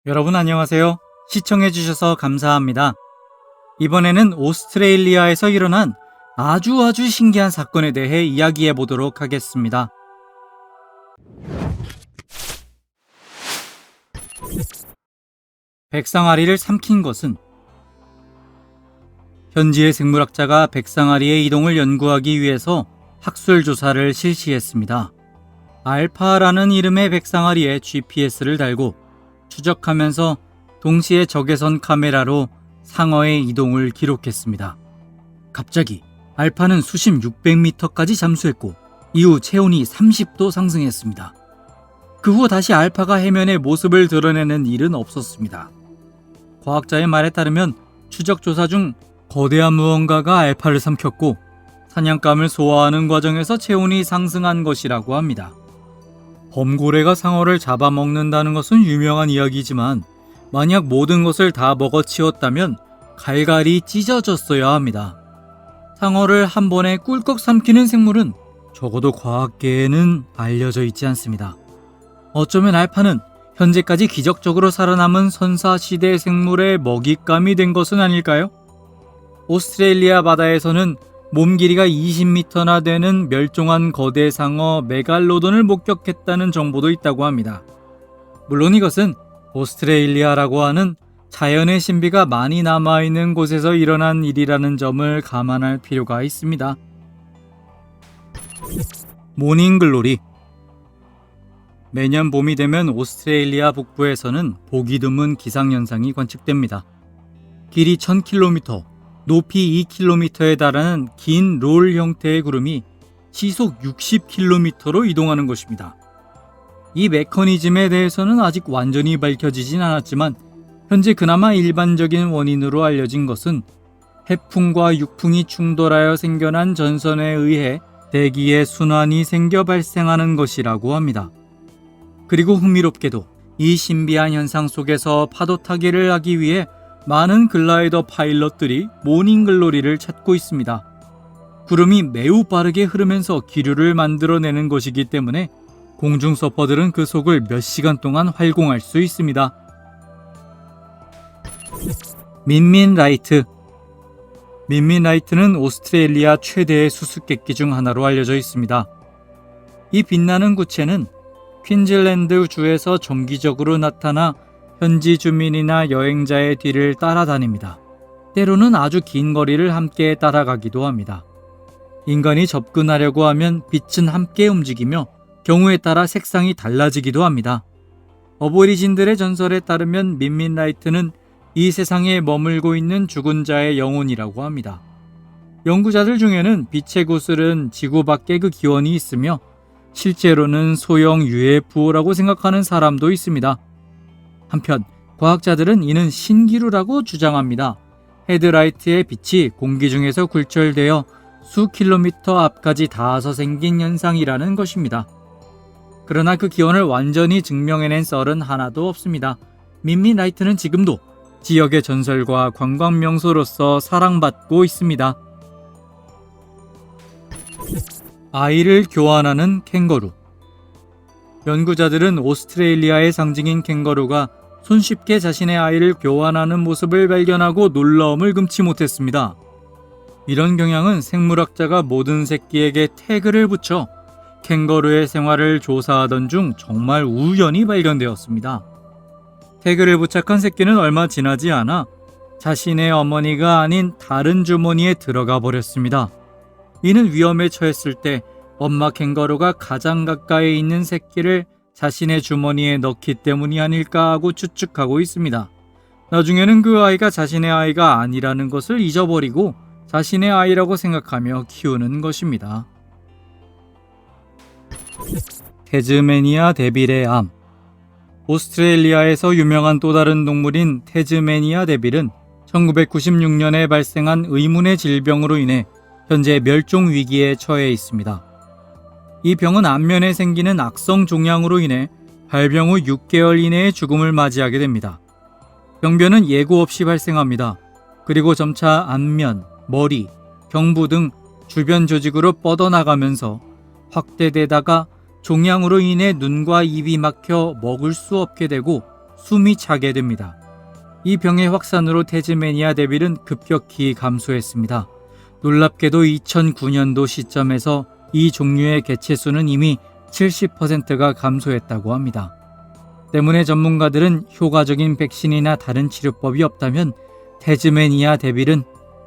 여러분 안녕하세요. 시청해주셔서 감사합니다. 이번에는 오스트레일리아에서 일어난 아주 신기한 사건에 대해 이야기해 보도록 하겠습니다. 백상아리를 삼킨 것은 현지의 생물학자가 백상아리의 이동을 연구하기 위해서 학술 조사를 실시했습니다. 알파라는 이름의 백상아리에 GPS를 달고 추적하면서 동시에 적외선 카메라로 상어의 이동을 기록했습니다. 갑자기 알파는 수심 600m까지 잠수했고 이후 체온이 30도 상승했습니다. 그 후 다시 알파가 해면에 모습을 드러내는 일은 없었습니다. 과학자의 말에 따르면 추적 조사 중 거대한 무언가가 알파를 삼켰고 사냥감을 소화하는 과정에서 체온이 상승한 것이라고 합니다. 범고래가 상어를 잡아먹는다는 것은 유명한 이야기지만 만약 모든 것을 다 먹어치웠다면 갈갈이 찢어졌어야 합니다. 상어를 한 번에 꿀꺽 삼키는 생물은 적어도 과학계에는 알려져 있지 않습니다. 어쩌면 알파는 현재까지 기적적으로 살아남은 선사시대 생물의 먹잇감이 된 것은 아닐까요? 오스트레일리아 바다에서는 몸 길이가 20m나 되는 멸종한 거대 상어 메갈로돈을 목격했다는 정보도 있다고 합니다. 물론 이것은 오스트레일리아라고 하는 자연의 신비가 많이 남아있는 곳에서 일어난 일이라는 점을 감안할 필요가 있습니다. 모닝글로리. 매년 봄이 되면 오스트레일리아 북부에서는 보기 드문 기상현상이 관측됩니다. 길이 1000km, 높이 2km에 달하는 긴 롤 형태의 구름이 시속 60km로 이동하는 것입니다. 이 메커니즘에 대해서는 아직 완전히 밝혀지진 않았지만 현재 그나마 일반적인 원인으로 알려진 것은 해풍과 육풍이 충돌하여 생겨난 전선에 의해 대기의 순환이 생겨 발생하는 것이라고 합니다. 그리고 흥미롭게도 이 신비한 현상 속에서 파도 타기를 하기 위해 많은 글라이더 파일럿들이 모닝글로리를 찾고 있습니다. 구름이 매우 빠르게 흐르면서 기류를 만들어내는 것이기 때문에 공중 서퍼들은 그 속을 몇 시간 동안 활공할 수 있습니다. 민민라이트. 민민라이트는 오스트레일리아 최대의 수수께끼 중 하나로 알려져 있습니다. 이 빛나는 구체는 퀸즐랜드 주에서 정기적으로 나타나 현지 주민이나 여행자의 뒤를 따라다닙니다. 때로는 아주 긴 거리를 함께 따라가기도 합니다. 인간이 접근하려고 하면 빛은 함께 움직이며 경우에 따라 색상이 달라지기도 합니다. 어보리진들의 전설에 따르면 민민라이트는 이 세상에 머물고 있는 죽은 자의 영혼이라고 합니다. 연구자들 중에는 빛의 구슬은 지구 밖에 그 기원이 있으며 실제로는 소형 UFO라고 생각하는 사람도 있습니다. 한편 과학자들은 이는 신기루라고 주장합니다. 헤드라이트의 빛이 공기 중에서 굴절되어 수 킬로미터 앞까지 닿아서 생긴 현상이라는 것입니다. 그러나 그 기원을 완전히 증명해낸 썰은 하나도 없습니다. 민민라이트는 지금도 지역의 전설과 관광 명소로서 사랑받고 있습니다. 아이를 교환하는 캥거루. 연구자들은 오스트레일리아의 상징인 캥거루가 손쉽게 자신의 아이를 교환하는 모습을 발견하고 놀라움을 금치 못했습니다. 이런 경향은 생물학자가 모든 새끼에게 태그를 붙여 캥거루의 생활을 조사하던 중 정말 우연히 발견되었습니다. 태그를 부착한 새끼는 얼마 지나지 않아 자신의 어머니가 아닌 다른 주머니에 들어가 버렸습니다. 이는 위험에 처했을 때 엄마 캥거루가 가장 가까이 있는 새끼를 자신의 주머니에 넣기 때문이 아닐까 하고 추측하고 있습니다. 나중에는 그 아이가 자신의 아이가 아니라는 것을 잊어버리고 자신의 아이라고 생각하며 키우는 것입니다. 태즈메니아 데빌의 암. 오스트레일리아에서 유명한 또 다른 동물인 태즈메니아 데빌은 1996년에 발생한 의문의 질병으로 인해 현재 멸종 위기에 처해 있습니다. 이 병은 안면에 생기는 악성 종양으로 인해 발병 후 6개월 이내에 죽음을 맞이하게 됩니다. 병변은 예고 없이 발생합니다. 그리고 점차 안면, 머리, 경부 등 주변 조직으로 뻗어나가면서 확대되다가 종양으로 인해 눈과 입이 막혀 먹을 수 없게 되고 숨이 차게 됩니다. 이 병의 확산으로 태즈메니아 데빌은 급격히 감소했습니다. 놀랍게도 2009년도 시점에서 이 종류의 개체수는 이미 70%가 감소했다고 합니다. 때문에 전문가들은 효과적인 백신이나 다른 치료법이 없다면 태즈메니아 데빌은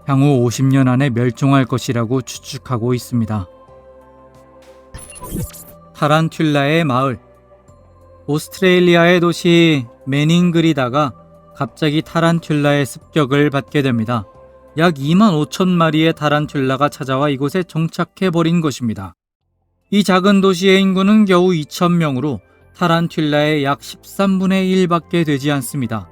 향후 50년 안에 멸종할 것이라고 추측하고 있습니다. 타란툴라의 마을. 오스트레일리아의 도시 매닝그리다가 갑자기 타란툴라의 습격을 받게 됩니다. 약 2만 5천 마리의 타란툴라가 찾아와 이곳에 정착해버린 것입니다. 이 작은 도시의 인구는 겨우 2,000명으로 타란툴라의 약 13분의 1밖에 되지 않습니다.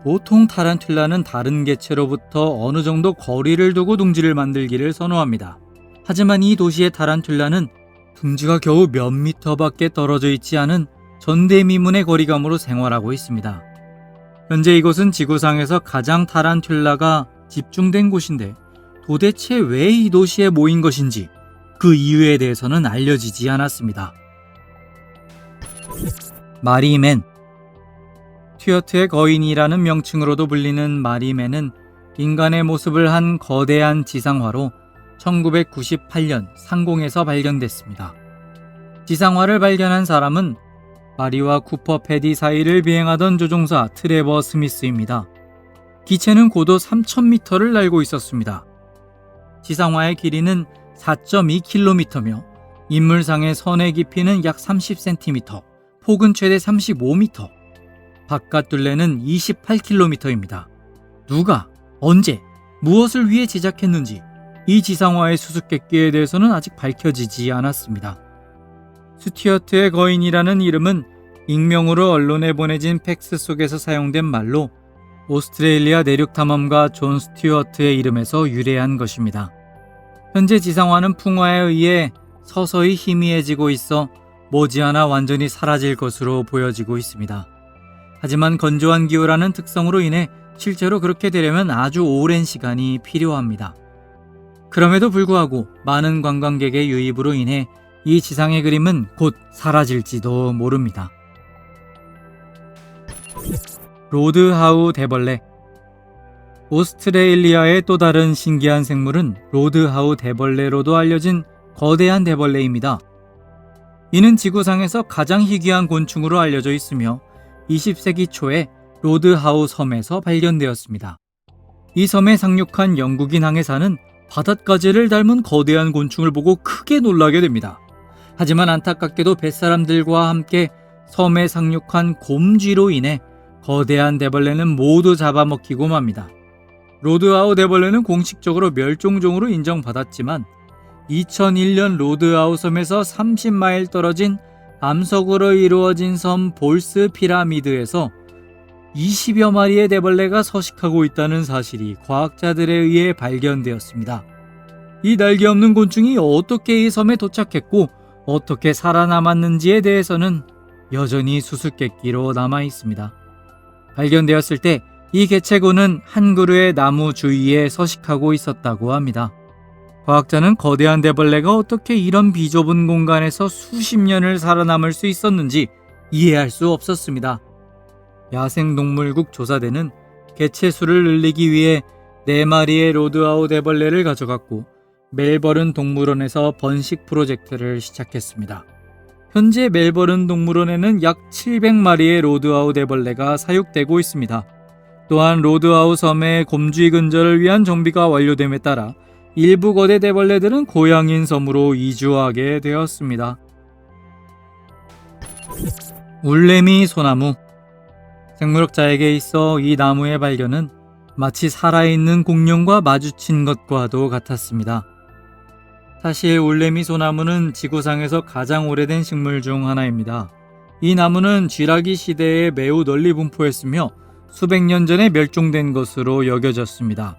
보통 타란툴라는 다른 개체로부터 어느 정도 거리를 두고 둥지를 만들기를 선호합니다. 하지만 이 도시의 타란툴라는 둥지가 겨우 몇 미터밖에 떨어져 있지 않은 전대미문의 거리감으로 생활하고 있습니다. 현재 이곳은 지구상에서 가장 타란툴라가 집중된 곳인데 도대체 왜 이 도시에 모인 것인지 그 이유에 대해서는 알려지지 않았습니다. 마리맨. 스튜어트의 거인이라는 명칭으로도 불리는 마리맨은 인간의 모습을 한 거대한 지상화로 1998년 상공에서 발견됐습니다. 지상화를 발견한 사람은 마리와 쿠퍼 패디 사이를 비행하던 조종사 트레버 스미스입니다. 기체는 고도 3,000m를 날고 있었습니다. 지상화의 길이는 4.2km며 인물상의 선의 깊이는 약 30cm, 폭은 최대 35m, 바깥 둘레는 28km입니다. 누가, 언제, 무엇을 위해 제작했는지 이 지상화의 수수께끼에 대해서는 아직 밝혀지지 않았습니다. 스튜어트의 거인이라는 이름은 익명으로 언론에 보내진 팩스 속에서 사용된 말로 오스트레일리아 내륙탐험가 존 스튜어트의 이름에서 유래한 것입니다. 현재 지상화는 풍화에 의해 서서히 희미해지고 있어 머지않아 완전히 사라질 것으로 보여지고 있습니다. 하지만 건조한 기후라는 특성으로 인해 실제로 그렇게 되려면 아주 오랜 시간이 필요합니다. 그럼에도 불구하고 많은 관광객의 유입으로 인해 이 지상의 그림은 곧 사라질지도 모릅니다. 로드하우 대벌레. 오스트레일리아의 또 다른 신기한 생물은 로드하우 대벌레로도 알려진 거대한 대벌레입니다. 이는 지구상에서 가장 희귀한 곤충으로 알려져 있으며 20세기 초에 로드하우 섬에서 발견되었습니다. 이 섬에 상륙한 영국인 항해사는 바닷가재를 닮은 거대한 곤충을 보고 크게 놀라게 됩니다. 하지만 안타깝게도 뱃사람들과 함께 섬에 상륙한 곰쥐로 인해 거대한 대벌레는 모두 잡아먹히고 맙니다. 로드하우 대벌레는 공식적으로 멸종종으로 인정받았지만 2001년 로드하우 섬에서 30마일 떨어진 암석으로 이루어진 섬 볼스 피라미드에서 20여 마리의 대벌레가 서식하고 있다는 사실이 과학자들에 의해 발견되었습니다. 이 날개 없는 곤충이 어떻게 이 섬에 도착했고 어떻게 살아남았는지에 대해서는 여전히 수수께끼로 남아 있습니다. 발견되었을 때 이 개체고는 한 그루의 나무 주위에 서식하고 있었다고 합니다. 과학자는 거대한 대벌레가 어떻게 이런 비좁은 공간에서 수십 년을 살아남을 수 있었는지 이해할 수 없었습니다. 야생동물국 조사대는 개체 수를 늘리기 위해 4마리의 로드하우 대벌레를 가져갔고 멜버른 동물원에서 번식 프로젝트를 시작했습니다. 현재 멜버른 동물원에는 약 700마리의 로드하우 대벌레가 사육되고 있습니다. 또한 로드하우 섬의 곰쥐 근절을 위한 정비가 완료됨에 따라 일부 거대 대벌레들은 고향인 섬으로 이주하게 되었습니다. 울레미 소나무. 생물학자에게 있어 이 나무의 발견은 마치 살아있는 공룡과 마주친 것과도 같았습니다. 사실 울레미 소나무는 지구상에서 가장 오래된 식물 중 하나입니다. 이 나무는 쥐라기 시대에 매우 널리 분포했으며 수백 년 전에 멸종된 것으로 여겨졌습니다.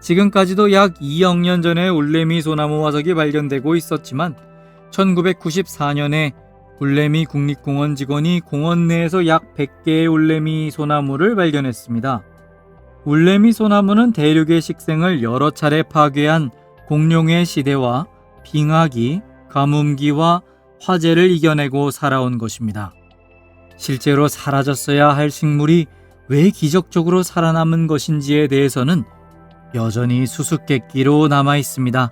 지금까지도 약 2억 년 전에 울레미 소나무 화석이 발견되고 있었지만 1994년에 울레미 국립공원 직원이 공원 내에서 약 100개의 울레미 소나무를 발견했습니다. 울레미 소나무는 대륙의 식생을 여러 차례 파괴한 공룡의 시대와 빙하기, 가뭄기와 화재를 이겨내고 살아온 것입니다. 실제로 사라졌어야 할 식물이 왜 기적적으로 살아남은 것인지에 대해서는 여전히 수수께끼로 남아 있습니다.